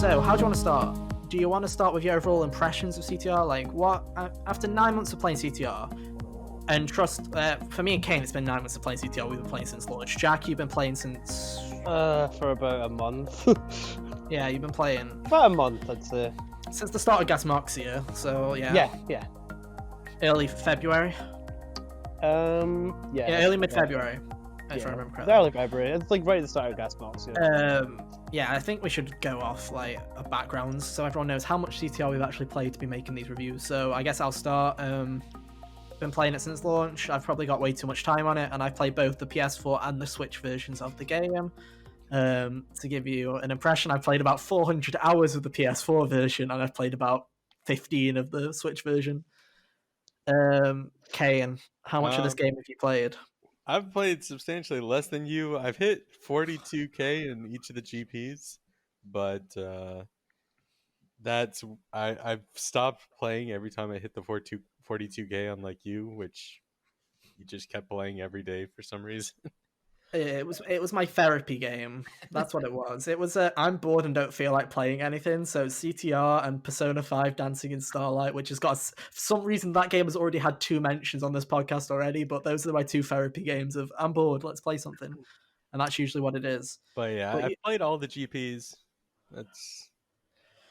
So, how do you want to start? Do you want to start with your overall impressions of CTR? Like, what after 9 months of playing CTR, and trust for me and Kane, it's been 9 months of playing CTR. We've been playing since launch. Jack, you've been playing since for about a month. yeah, you've been playing about a month, I'd say. Since the start of Gas Moxia. So yeah. Yeah. Early February. Yeah, early mid-February. If I remember correctly. Early February. It's like right at the start of Gas Box. Yeah, I think we should go off like backgrounds so everyone knows how much CTR we've actually played to be making these reviews. So I guess I'll start. Been playing it since launch. I've probably got way too much time on it, and I've played both the PS4 and the Switch versions of the game. To give you an impression, I've played about 400 hours of the PS4 version, and I've played about 15 of the Switch version. Kane, how much of this game have you played? I've played substantially less than you. I've hit 42k in each of the GPs, but I've stopped playing every time I hit the 42k, unlike you, which you just kept playing every day for some reason. It was my therapy game. That's what it was. It was I'm bored and don't feel like playing anything. So CTR and Persona 5 Dancing in Starlight, which has got, for some reason, that game has already had 2 mentions on this podcast already. But those are my 2 therapy games of I'm bored, let's play something, and that's usually what it is. But yeah, I've played all the GPs.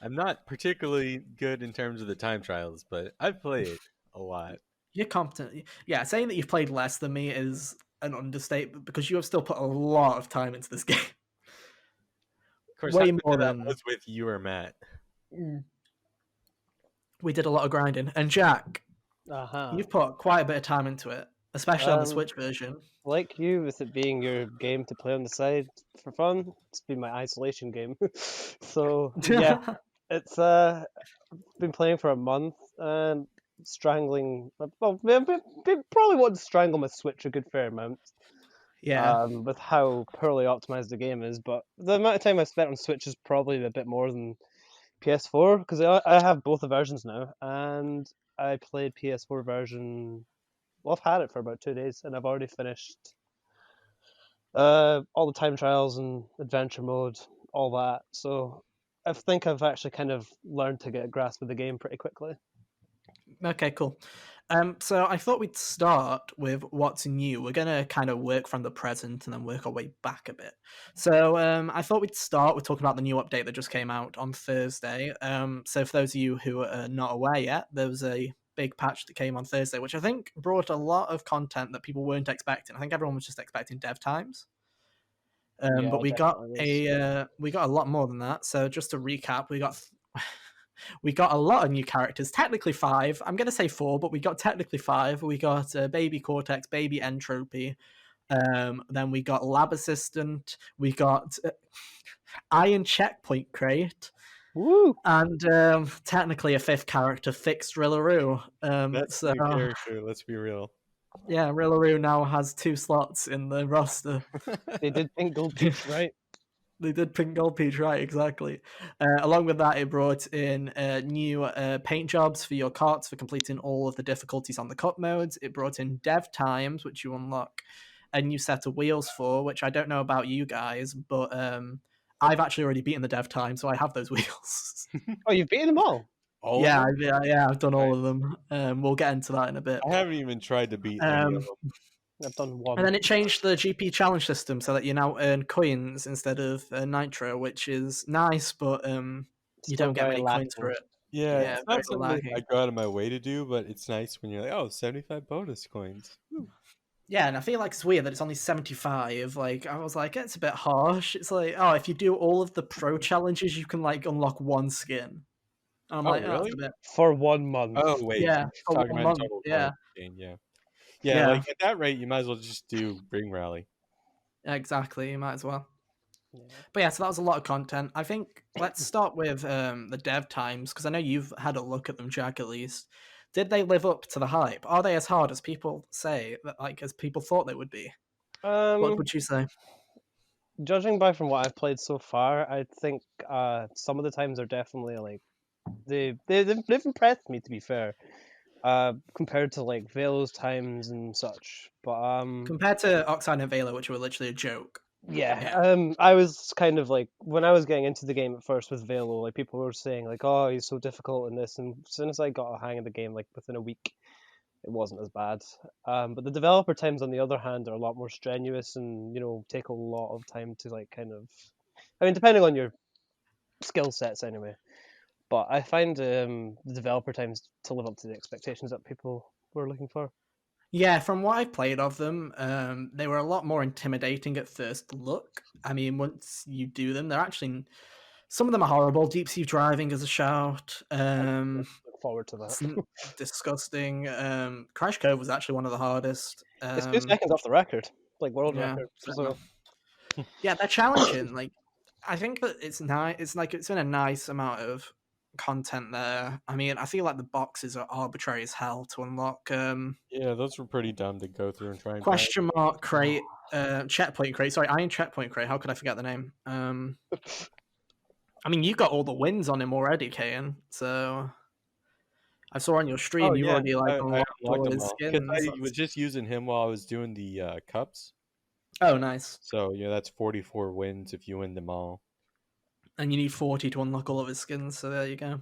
I'm not particularly good in terms of the time trials, but I've played a lot. You're competent. Yeah, saying that you've played less than me is an understatement because you have still put a lot of time into this game. Of course, way more than that was with you or Matt. We did a lot of grinding, and Jack, you've put quite a bit of time into it, especially on the Switch version. Like you, with it being your game to play on the side for fun, it's been my isolation game. So yeah, it's been playing for a month and strangling. Well, probably want to strangle my Switch a good fair amount. Yeah. With how poorly optimized the game is, but the amount of time I've spent on Switch is probably a bit more than PS4 because I have both the versions now, and I played PS4 version. Well, I've had it for about 2 days, and I've already finished all the time trials and adventure mode, all that. So I think I've actually kind of learned to get a grasp of the game pretty quickly. Okay, cool. So I thought we'd start with what's new. We're going to kind of work from the present and then work our way back a bit. So I thought we'd start with talking about the new update that just came out on Thursday. So for those of you who are not aware yet, there was a big patch that came on Thursday, which I think brought a lot of content that people weren't expecting. I think everyone was just expecting dev times. But we got a lot more than that. So just to recap, we got a lot of new characters, technically 5. I'm going to say 4, but we got technically 5. We got Baby Cortex, Baby Entropy. Then we got Lab Assistant. We got Iron Checkpoint Crate. Woo! And technically a 5th character, Fixed Rillaroo. That's a new character, let's be real. Yeah, Rillaroo now has 2 slots in the roster. They did Pink Gold Peach, right? They did Pink Gold Peach, right, exactly. Along with that, it brought in new paint jobs for your carts for completing all of the difficulties on the cup modes. It brought in dev times, which you unlock a new set of wheels for, which I don't know about you guys, but I've actually already beaten the dev time, so I have those wheels. Oh, you've beaten them all? Yeah, I've done all of them. We'll get into that in a bit. I haven't even tried to beat any of them. I've done 1. And then it changed the GP challenge system so that you now earn coins instead of nitro, which is nice, but you don't get many coins for it. Yeah, it's not something I go out of my way to do, but it's nice when you're like, oh, 75 bonus coins. Woo. Yeah, and I feel like it's weird that it's only 75. Like, I was like, it's a bit harsh. It's like, oh, if you do all of the pro challenges, you can like unlock 1 skin. And I'm like, really? Oh, for 1 month. Oh wait, yeah, for 1 month. Yeah. Like at that rate, you might as well just do Ring Rally. Exactly, you might as well. Yeah. But yeah, so that was a lot of content. I think let's start with the dev times, because I know you've had a look at them, Jack, at least. Did they live up to the hype? Are they as hard as people say, like as people thought they would be? What would you say? Judging by from what I've played so far, I think some of the times are definitely like they've impressed me, to be fair. Compared to like Velo's times and such, but compared to Oxide and Velo, which were literally a joke. Yeah, Yeah. I was kind of like when I was getting into the game at first with Velo, like people were saying like, "Oh, he's so difficult in this," and as soon as I got a hang of the game, like within a week, it wasn't as bad. But the developer times, on the other hand, are a lot more strenuous and take a lot of time to like kind of, I mean, depending on your skill sets anyway. But I find the developer times to live up to the expectations that people were looking for. Yeah, from what I've played of them, they were a lot more intimidating at first look. I mean, once you do them, they're actually some of them are horrible. Deep sea driving is a shout. Look forward to that. It's disgusting. Crash Cove was actually one of the hardest. It's 2 seconds off the record, like world Yeah, record. so So yeah, they're challenging. Like, I think that it's nice. It's like it's been a nice amount of content there. I mean, I feel like the boxes are arbitrary as hell to unlock. Yeah, those were pretty dumb to go through and try and find. Question mark crate, checkpoint crate. Sorry, iron checkpoint crate. How could I forget the name? I mean, you got all the wins on him already, Kayan. So I saw on your Oh stream you've yeah, already like I unlocked unlocked all of them his all because skins. I was just using him while I was doing the cups. Oh, nice. So yeah, that's 44 wins if you win them all. And you need 40 to unlock all of his skins. So there you go.